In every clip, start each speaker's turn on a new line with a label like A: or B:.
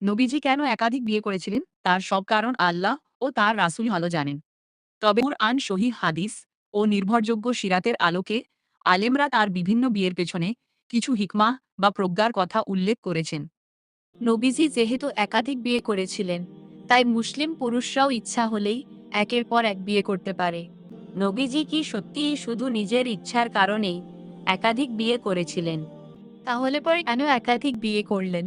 A: নবীজি কেন একাধিক বিয়ে করেছিলেন তার সব কারণ আল্লাহ ও তার রাসূল ভালো জানেন। তবে কুরআন, সহিহ হাদিস ও নির্ভরযোগ্য সিরাতের আলোকে আলেমরা তার বিভিন্ন বিয়ের পেছনে কিছু হিকমাহ বা প্রজ্ঞার কথা উল্লেখ করেছেন।
B: নবীজি যেহেতু একাধিক বিয়ে করেছিলেন, তাই মুসলিম পুরুষরাও ইচ্ছা হলেই একের পর এক বিয়ে করতে পারে। নবীজি কি সত্যিই শুধু নিজের ইচ্ছার কারণেই একাধিক বিয়ে করেছিলেন? তাহলে পরে কেন একাধিক বিয়ে করলেন?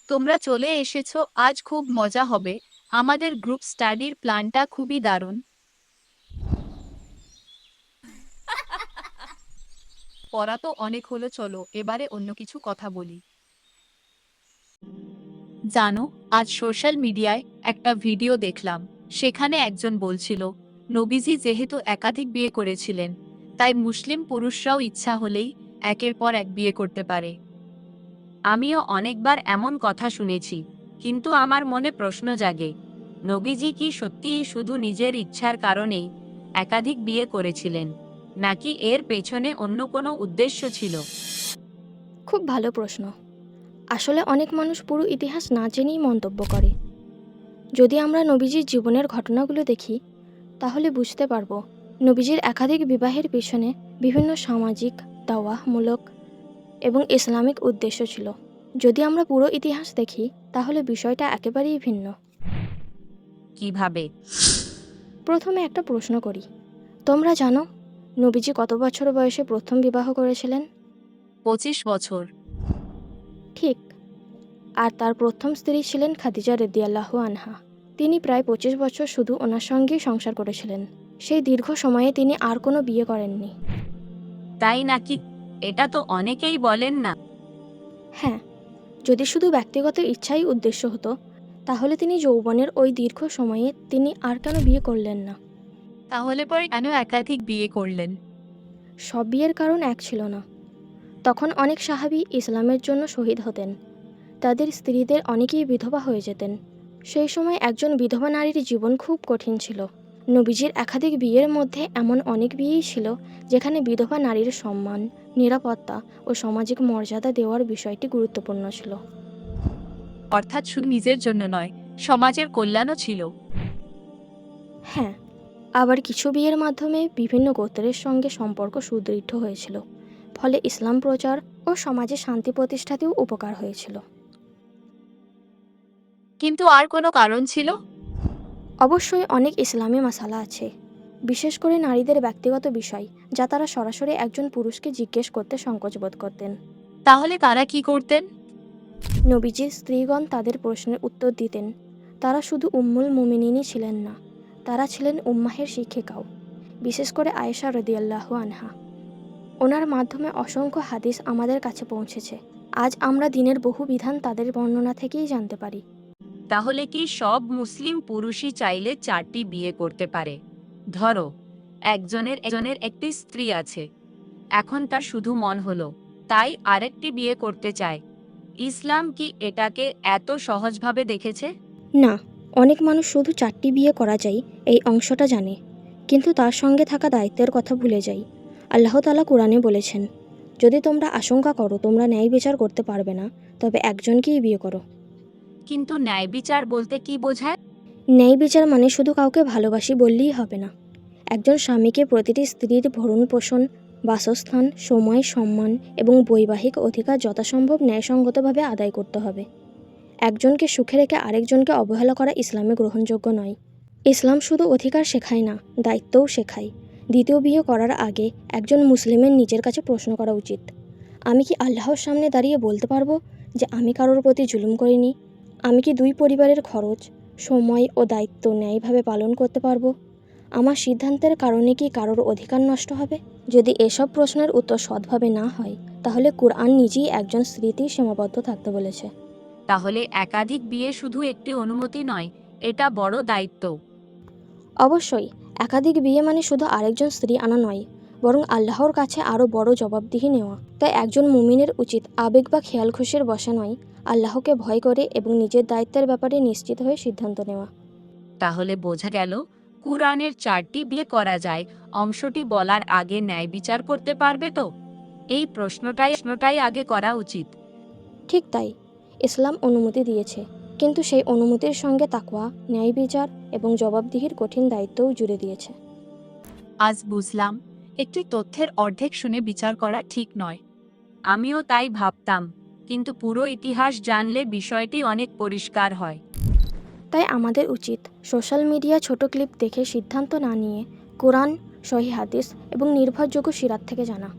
B: তোমরা চলে এসেছো, আজ খুব মজা হবে। আমাদের গ্রুপ স্টাডির প্ল্যানটা খুবই দারুণ। পড়া তো অনেক হলো, চলো এবারে অন্য কিছু কথা বলি। জানো, আজ সোশ্যাল মিডিয়ায় একটা ভিডিও দেখলাম। সেখানে একজন বলছিল, নবীজি যেহেতু একাধিক বিয়ে করেছিলেন, তাই মুসলিম পুরুষরাও ইচ্ছা হলেই একের পর এক বিয়ে করতে পারে।
C: আমিও অনেকবার এমন কথা শুনেছি, কিন্তু আমার মনে প্রশ্ন জাগে, নবীজি কি সত্যিই শুধু নিজের ইচ্ছার কারণেই একাধিক বিয়ে করেছিলেন, নাকি এর পেছনে অন্য কোনো উদ্দেশ্য ছিল?
D: খুব ভালো প্রশ্ন। আসলে অনেক মানুষ পুরো ইতিহাস না জেনেই মন্তব্য করে। যদি আমরা নবীজির জীবনের ঘটনাগুলো দেখি, তাহলে বুঝতে পারবো নবীজির একাধিক বিবাহের পেছনে বিভিন্ন সামাজিক, দাওয়াহমূলক এবং ইসলামিক উদ্দেশ্য ছিল। যদি আমরা পুরো ইতিহাস দেখি, তাহলে বিষয়টা একেবারেই ভিন্ন।
C: কিভাবে?
D: প্রথমে একটা প্রশ্ন করি, তোমরা জানো নবীজি কত বছর বয়সে প্রথম বিবাহ করেছিলেন?
B: 25 বছর।
D: ঠিক। আর তার প্রথম স্ত্রী ছিলেন খাদিজা রাদিয়াল্লাহু আনহা। তিনি প্রায় 25 বছর শুধু ওনার সঙ্গেই সংসার করেছিলেন। সেই দীর্ঘ সময়ে তিনি আর কোনো বিয়ে করেননি।
C: তাই নাকি? এটা তো অনেকেই বলেন না।
D: হ্যাঁ, যদি শুধু ব্যক্তিগত ইচ্ছাই উদ্দেশ্য হতো, তাহলে তিনি যৌবনের ওই দীর্ঘ সময়ে তিনি আর কেন বিয়ে করলেন না?
B: তাহলে পরে কেন একাধিক বিয়ে করলেন?
D: সব বিয়ের কারণ এক ছিল না। তখন অনেক সাহাবী ইসলামের জন্য শহীদ হতেন। তাদের স্ত্রীদের অনেকেই বিধবা হয়ে যেতেন। সেই সময় একজন বিধবা নারীর জীবন খুব কঠিন ছিল। নবীজির একাধিক বিয়ের মধ্যে এমন অনেক বিয়েই ছিল যেখানে বিধবা নারীর সম্মান, নিরাপত্তা ও সামাজিক মর্যাদা দেওয়ার বিষয়টি গুরুত্বপূর্ণ ছিল।
B: অর্থাৎ শুধু নিজের জন্য নয়, সমাজের কল্যাণও ছিল।
D: হ্যাঁ, আবার কিছু বিয়ের মাধ্যমে বিভিন্ন গোত্রের সঙ্গে সম্পর্ক সুদৃঢ় হয়েছিল, ফলে ইসলাম প্রচার ও সমাজে শান্তি প্রতিষ্ঠাতেও উপকার হয়েছিল।
B: কিন্তু আর কোনো কারণ ছিল?
D: অবশ্যই অনেক ইসলামী মাসালা আছে, বিশেষ করে নারীদের ব্যক্তিগত বিষয়, যা তারা সরাসরি একজন পুরুষকে জিজ্ঞেস করতে সংকোচ বোধ করতেন।
B: তাহলে তারা কি করতেন?
D: নবীজির স্ত্রীগণ তাদের প্রশ্নের উত্তর দিতেন। তারা শুধু উম্মুল মুমিনিনই ছিলেন না, তারা ছিলেন উম্মাহের শিক্ষিকাও, বিশেষ করে আয়েশা রাদিয়াল্লাহু আনহা। ওনার মাধ্যমে অসংখ্য হাদিস আমাদের কাছে পৌঁছেছে। আজ আমরা দিনের বহু বিধান তাদের বর্ণনা থেকেই জানতে পারি।
C: তাহলে কি সব মুসলিম পুরুষই চাইলে 4টি বিয়ে করতে পারে? ধরো, একজনের একটি স্ত্রী আছে, এখন তার শুধু মন হলো, তাই আরেকটি বিয়ে করতে চায়। ইসলাম কি এটাকে এত সহজভাবে দেখেছে?
D: না, অনেক মানুষ শুধু 4টি বিয়ে করা যায় এই অংশটা জানে, কিন্তু তার সঙ্গে থাকা দায়িত্বের কথা ভুলে যায়। আল্লাহ তাআলা কোরআনে বলেছেন, যদি তোমরা আশঙ্কা করো তোমরা ন্যায় বিচার করতে পারবে না, তবে একজনকেই বিয়ে করো।
C: কিন্তু ন্যায় বিচার বলতে কি বোঝায়?
D: ন্যায় বিচার মানে শুধু কাউকে ভালোবাসি বললেই হবে না। একজন স্বামীকে প্রতিটি স্ত্রীর ভরণ পোষণ, বাসস্থান, সময়, সম্মান এবং বৈবাহিক অধিকার যথাসম্ভব ন্যায়সঙ্গতভাবে আদায় করতে হবে। একজনকে সুখে রেখে আরেকজনকে অবহেলা করা ইসলামে গ্রহণযোগ্য নয়। ইসলাম শুধু অধিকার শেখায় না, দায়িত্বও শেখায়। দ্বিতীয় বিয়ে করার আগে একজন মুসলিমের নিজের কাছে প্রশ্ন করা উচিত, আমি কি আল্লাহর সামনে দাঁড়িয়ে বলতে পারবো যে আমি কারোর প্রতি জুলুম করিনি? আমি কি দুই পরিবারের খরচ, সময় ও দায়িত্ব ন্যায়ভাবে পালন করতে পারবো? আমার সিদ্ধান্তের কারণে কি কারোর অধিকার নষ্ট হবে? যদি এসব প্রশ্নের উত্তর সৎভাবে না হয়, তাহলে কুরআন নিজেই একজন স্ত্রীতেই সীমাবদ্ধ থাকতে বলেছে।
C: তাহলে একাধিক বিয়ে শুধু একটি অনুমতি নয়, এটা বড় দায়িত্ব।
D: অবশ্যই, একাধিক বিয়ে মানে শুধু আরেকজন স্ত্রী আনা নয়, বরং আল্লাহর কাছে আরও বড় জবাবদিহি নেওয়া। তাই একজন মুমিনের উচিত আবেগ বা খেয়াল খুশির বশে নয়, আল্লাহকে ভয় করে এবং নিজের দায়িত্বের ব্যাপারে নিশ্চিত হয়ে সিদ্ধান্ত নেওয়া।
C: তাহলে বোঝা গেল, কুরআনের 4টি বিয়ে করা যায় অংশটি বলার আগে ন্যায় বিচার করতে পারবে তো? এই প্রশ্নটাই আগে করা উচিত।
D: ঠিক তাই, ইসলাম অনুমতি দিয়েছে, কিন্তু সেই অনুমতির সঙ্গে তাকওয়া, ন্যায় বিচার এবং জবাবদিহির কঠিন দায়িত্বও জুড়ে দিয়েছে।
A: আজ বুঝলাম, একটি তথ্যের অর্ধেক শুনে বিচার করা ঠিক নয়।
C: আমিও তাই ভাবতাম, কিন্তু পুরো ইতিহাস জানলে বিষয়টি অনেক পরিষ্কার হয়।
D: তাই আমাদের উচিত সোশ্যাল মিডিয়া ছোট ক্লিপ দেখে সিদ্ধান্ত না নিয়ে কোরআন, সহিহ হাদিস এবং নির্ভরযোগ্য সিরাত থেকে জানা।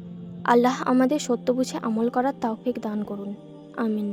D: আল্লাহ আমাদের সত্য বুঝে আমল করার তৌফিক দান করুন। আমিন।